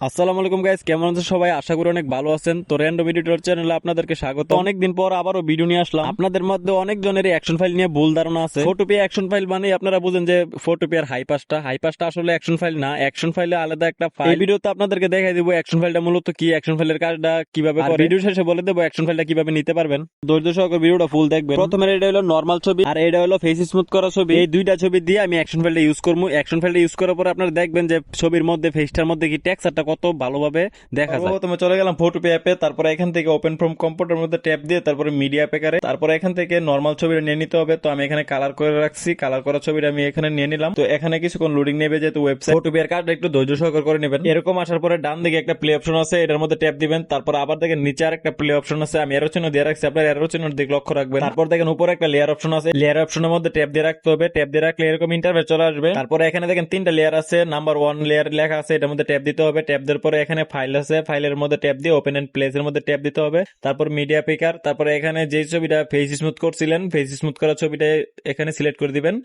আসসালামু আলাইকুম গাইস, কেমন আছেন সবাই? আশা করি অনেক ভালো আছেন। তো র্যান্ডম এডিটর চ্যানেলে আপনাদেরকে স্বাগত। অনেকদিন পর আবারও ভিডিও নিয়ে আসলাম। আপনাদের মধ্যে অনেক জনেরই অ্যাকশন ফাইল নিয়ে ভুল ধারণা আছে। ফটোপি অ্যাকশন ফাইল মানে আপনারা বুঝেন যে ফটোপি আর হাইপাসটা আসলে অ্যাকশন ফাইল না। অ্যাকশন ফাইলে আলাদা একটা ফাইল। এই ভিডিওতে আপনাদেরকে দেখাই দিব অ্যাকশন ফাইলটা মূলত কি, অ্যাকশন ফাইলের কাজটা কিভাবে করে। ভিডিও শেষে বলে দেবো অ্যাকশন ফাইলটা কিভাবে নিতে পারবেন। ধৈর্য সহকারে ভিডিওটা ফুল দেখবেন। প্রথমে এটা হলো নরমাল ছবি আর এটা হলো ফেস স্মুথ করা ছবি। এই দুইটা ছবি দিয়ে আমি অ্যাকশন ফাইলটা ইউজ করবো। অ্যাকশন ফাইলটা ইউজ করার পরে আপনারা দেখবেন যে ছবির মধ্যে ফেসটার মধ্যে কি টেক্সচারটা কত ভালোভাবে দেখা যায়। প্রথমে চলে গেলাম ফটোপি অ্যাপে, তারপরে এখান থেকে ওপেন ফ্রম কম্পিউটার মধ্যে ট্যাপ দিয়ে তারপরে মিডিয়া প্যাকারে, তারপরে এখান থেকে নরমাল ছবিটা নিয়ে নিতে হবে। তো আমি এখানে কালার করে রাখছি, কালার করা ছবিটা আমি এখানে নিয়ে নিলাম। তো এখানে কিছুক্ষণ লোডিং নেবে, যেহেতু ওয়েবসাইট। ফটোপি এর কার্ডটা একটু ধৈর্য সহকারে করে নেবেন। এরকম আসার পরে ডান দিকে একটা প্লে অপশন আছে, এটার মধ্যে ট্যাপ দিবেন। তারপর আবার দেখেন নিচে আর একটা প্লে অপশন আছে, আমি এরো চিহ্ন দিয়ে রাখছি, আপনার এরো চিহ্ন দিকে লক্ষ্য রাখবেন। তারপর দেখেন উপরে একটা লেয়ার অপশন আছে, লেয়ার অপশনের মধ্যে ট্যাপ দিয়ে রাখতে হবে। ট্যাপ দিয়ে রাখলে এরকম ইন্টারফেস চলে আসবে। তারপরে এখানে দেখেন তিনটা লেয়ার আছে, নাম্বার 1 লেয়ার লেখা আছে, এটার মধ্যে ট্যাপ দিতে হবে। ট্যাপ দেওয়ার পরে এখানে ফাইল আছে, ফাইলের মধ্যে ট্যাপ দিয়ে ওপেন এন্ড প্লেস এর মধ্যে ট্যাপ দিতে হবে। তারপর মিডিয়া পিকার, তারপরে এখানে যে ছবিটা ফেস স্মুথ করছিলেন, ফেস স্মুথ করা ছবিটা এখানে সিলেক্ট করে দিবেন।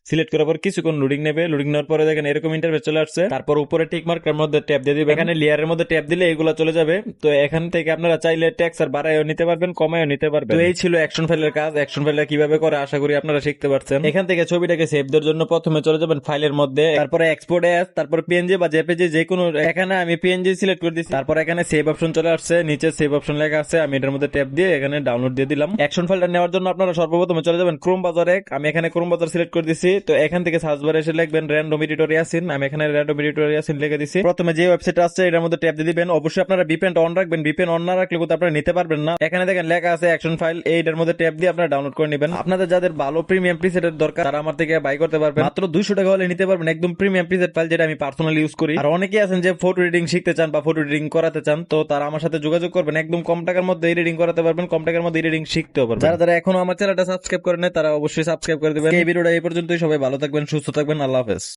সিলেক্ট করার পর কিছুক্ষণ লোডিং নেবে, লোডিং নেওয়ার পরে দেখেন এরকম ইন্টারফেস চলে আসছে। তারপর উপরে টিক মার্কের মধ্যে ট্যাপ দিয়ে দিবেন, এখানে লেয়ারের মধ্যে ট্যাপ দিলে এগুলো চলে যাবে। তো এখান থেকে আপনারা চাইলে টেক্সচার বাড়ায়ও নিতে পারবেন, কমায়ও নিতে পারবেন। তো এই ছিল অ্যাকশন ফাইলের কাজ। অ্যাকশন ফাইলটা কিভাবে করে আশা করি আপনারা শিখতে পারছেন। এখান থেকে ছবিটাকে সেভ দেওয়ার জন্য প্রথমে চলে যাবেন ফাইলের মধ্যে, তারপরে এক্সপোর্ট অ্যাজ, তারপর পিএনজি বা জেপিজি যে কোনো। এখানে আমি পিএনজি সিলেক্ট করে দিচ্ছি। তারপর এখানে সেভ অপশন চলে আসছে, নিচে সেভ অপশন লেখা আছে, আমি এটার মধ্যে ট্যাপ দিয়ে এখানে ডাউনলোড দিয়ে দিলাম। অ্যাকশন ফাইলটা নেওয়ার জন্য আপনারা সর্বপ্রথমে চলে যাবেন ক্রোম বাজারে। আমি এখানে ক্রোম বাজার সিলেক্ট করে দিচ্ছি। তো এখান থেকে সার্চ বারে এসে লিখবেন র্যান্ডম এডিটর ইয়াসিন, আমি এখানে র্যান্ডম এডিটর ইয়াসিন লিখে দিচ্ছি। প্রথমে যে ওয়েবসাইট আছে এটার মধ্যে ট্যাপ দিয়ে দিবেন। অবশ্যই আপনারা ভিপিএন অন রাখবেন, ভিপিএন অন না রাখলে কিন্তু আপনারা নিতে পারবেন না। এখানে দেখেন লেখা আছে অ্যাকশন ফাইল, এইটার মধ্যে ট্যাপ দিয়ে আপনারা ডাউনলোড করে নেবেন। আপনাদের যাদের ভালো প্রিমিয়াম প্রিসেটের দরকার তারা আমার থেকে বাই করতে পারবেন, মাত্র 200 টাকা হলে নিতে পারবেন একদম প্রিমিয়াম প্রিসেট ফাইল, যেটা আমি পার্সোনালি ইউজ করি। আর অনেকেই আছেন যে ফটো এডিটিং শিখতে চান বা ফটো এডিটিং করাতে চান, তো তারা আমার সাথে যোগাযোগ করবেন। একদম কম টাকার মধ্যে এডিটিং করাতে পারবেন, কম টাকার মধ্যে এডিটিং শিখতেও পারবেন। যারা যারা এখনো আমার চ্যানেলটা সাবস্ক্রাইব করেন তারা অবশ্যই সাবস্ক্রাইব করে দিবেন। এই ভিডিওটা এই পর্যন্তই। সবাই ভালো থাকবেন, সুস্থ থাকবেন, আল্লাহ হাফেজ।